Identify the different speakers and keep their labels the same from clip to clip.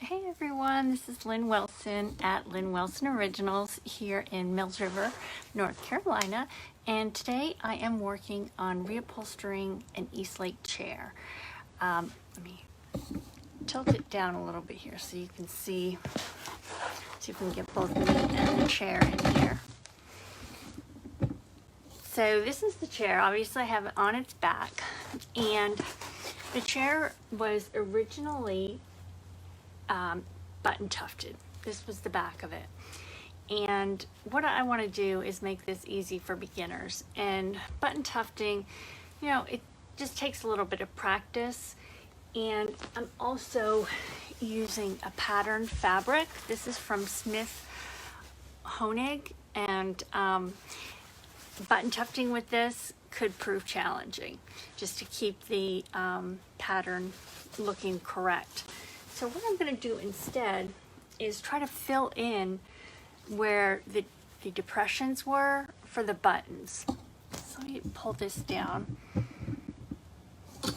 Speaker 1: Hey everyone, this is Lynn Wilson at Lynn Wilson Originals here in Mills River, North Carolina, and today I am working on reupholstering an Eastlake chair. Let me tilt it down a little bit here so you can see if we can get both me and the chair in here. So this is the chair. Obviously I have it on its back, and the chair was originally button tufted. This was the back of it. And what I want to do is make this easy for beginners. And button tufting, you know, it just takes a little bit of practice. And I'm also using a patterned fabric. This is from Smith Honig, and button tufting with this could prove challenging just to keep the pattern looking correct. So what I'm going to do instead is try to fill in where the depressions were for the buttons. So let me pull this down. You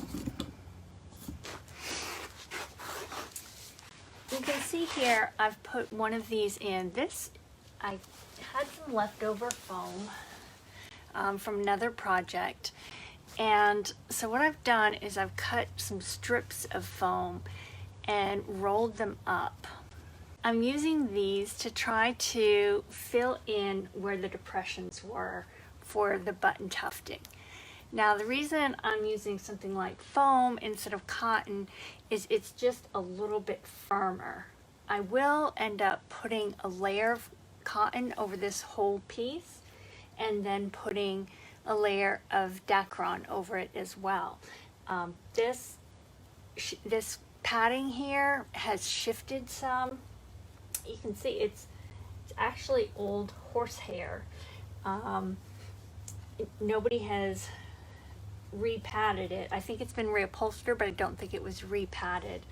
Speaker 1: can see here I've put one of these in. This, I had some leftover foam from another project. And so what I've done is I've cut some strips of foam and rolled them up. I'm using these to try to fill in where the depressions were for the button tufting. Now the reason I'm using something like foam instead of cotton is it's just a little bit firmer. I will end up putting a layer of cotton over this whole piece and then putting a layer of Dacron over it as well. This padding here has shifted some. You can see it's actually old horsehair. Nobody has re-padded it. I think it's been reupholstered, but I don't think it was re-padded.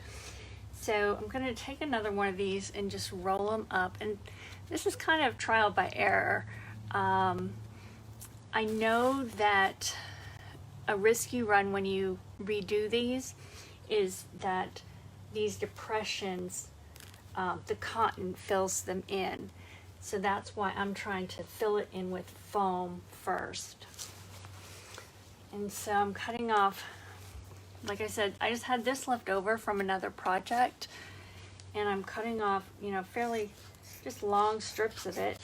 Speaker 1: So I'm going to take another one of these and just roll them up. And this is kind of trial by error. I know that a risk you run when you redo these is that these depressions, the cotton fills them in. So that's why I'm trying to fill it in with foam first. And so I'm cutting off, like I said, I just had this left over from another project, and I'm cutting off, you know, fairly just long strips of it.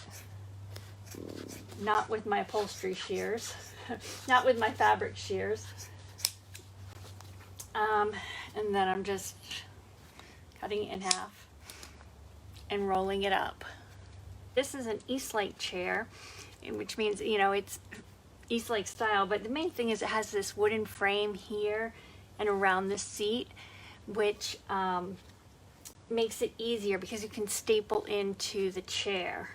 Speaker 1: Not with my upholstery shears, not with my fabric shears. And then I'm just cutting it in half and rolling it up. This is an Eastlake chair, which means, you know, it's Eastlake style, but the main thing is it has this wooden frame here and around the seat, which makes it easier because you can staple into the chair.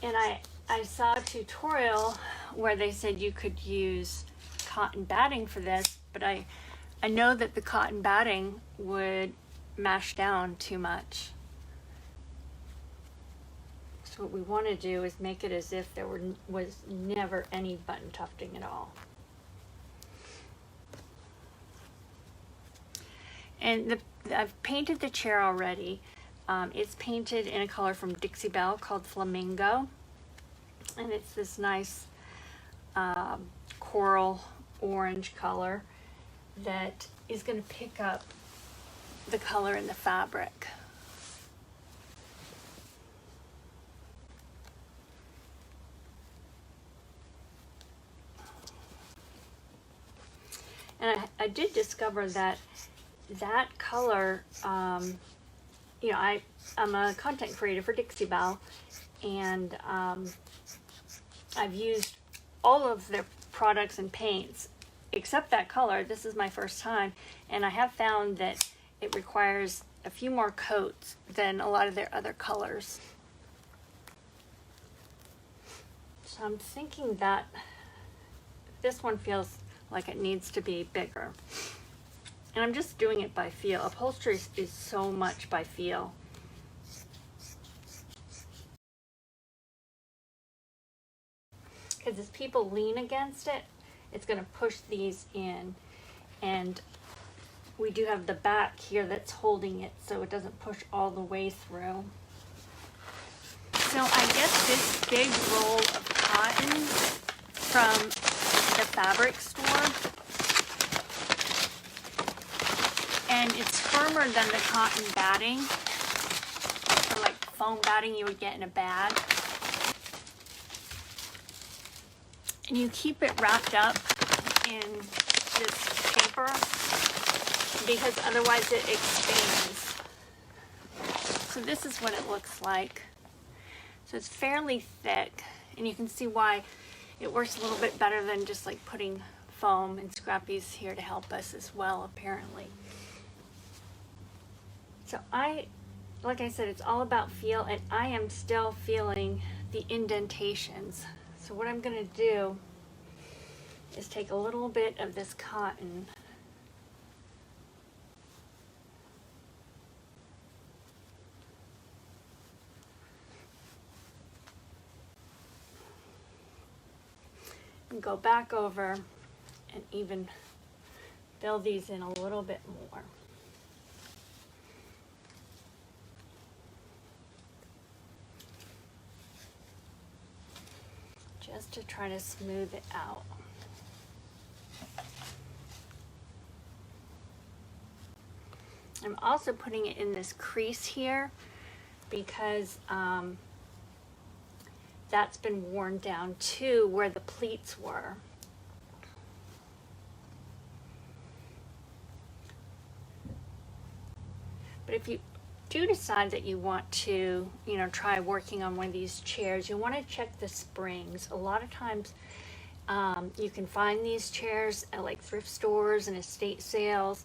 Speaker 1: And I saw a tutorial where they said you could use cotton batting for this, but I know that the cotton batting would mash down too much. So what we want to do is make it as if there was never any button tufting at all. And I've painted the chair already. It's painted in a color from Dixie Belle called Flamingo, and it's this nice coral orange color that is going to pick up the color in the fabric. And I did discover that color, you know, I'm a content creator for Dixie Belle, and I've used all of their products and paints except that color. This is my first time, and I have found that it requires a few more coats than a lot of their other colors. So I'm thinking that this one feels like it needs to be bigger. And I'm just doing it by feel. Upholstery is so much by feel. because as people lean against it, it's going to push these in, and we do have the back here that's holding it so it doesn't push all the way through. So I get this big roll of cotton from the fabric store, and it's firmer than the cotton batting, or like foam batting you would get in a bag. And you keep it wrapped up in this paper because otherwise it expands. So this is what it looks like. So it's fairly thick, and you can see why it works a little bit better than just like putting foam, and Scrappy's here to help us as well, apparently. So like I said, it's all about feel, and I am still feeling the indentations. So what I'm gonna do is take a little bit of this cotton and go back over and even fill these in a little bit more. Just to try to smooth it out. I'm also putting it in this crease here because that's been worn down too, where the pleats were. But if you do decide that you want to, try working on one of these chairs, you want to check the springs. A lot of times you can find these chairs at like thrift stores and estate sales.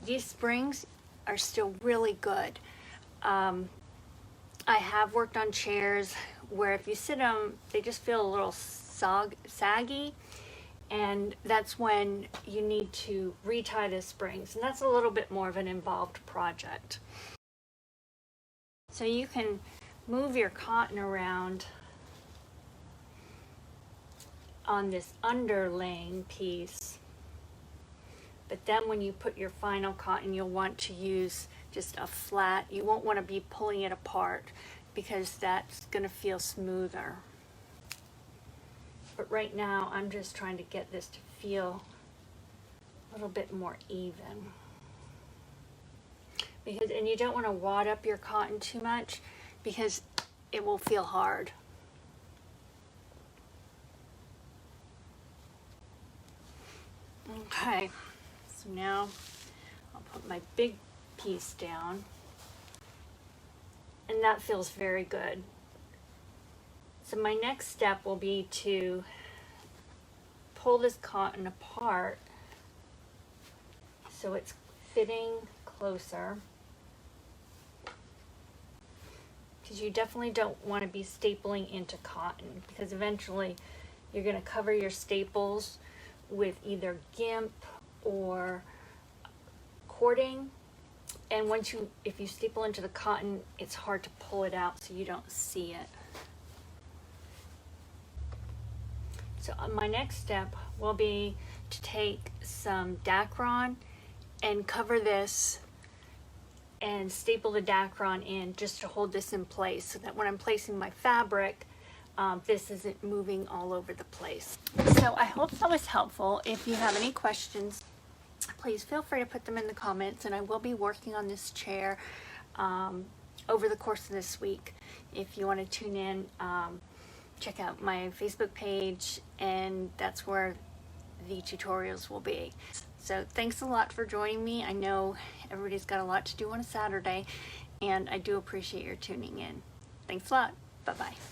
Speaker 1: These springs are still really good. I have worked on chairs where if you sit them, they just feel a little saggy, and that's when you need to retie the springs, and that's a little bit more of an involved project. So you can move your cotton around on this underlaying piece, but then when you put your final cotton, you'll want to use just a flat. You won't want to be pulling it apart because that's going to feel smoother. But right now I'm just trying to get this to feel a little bit more even. And you don't want to wad up your cotton too much because it will feel hard. Okay, so now I'll put my big piece down, and that feels very good. So my next step will be to pull this cotton apart so it's fitting closer, because you definitely don't want to be stapling into cotton, because eventually you're going to cover your staples with either gimp or cording, and if you staple into the cotton, it's hard to pull it out so you don't see it. So my next step will be to take some Dacron and cover this and staple the Dacron in just to hold this in place so that when I'm placing my fabric, this isn't moving all over the place. So I hope that was helpful. If you have any questions, please feel free to put them in the comments, and I will be working on this chair over the course of this week. If you want to tune in, check out my Facebook page, and that's where the tutorials will be. So thanks a lot for joining me. I know everybody's got a lot to do on a Saturday, and I do appreciate your tuning in. Thanks a lot. Bye-bye.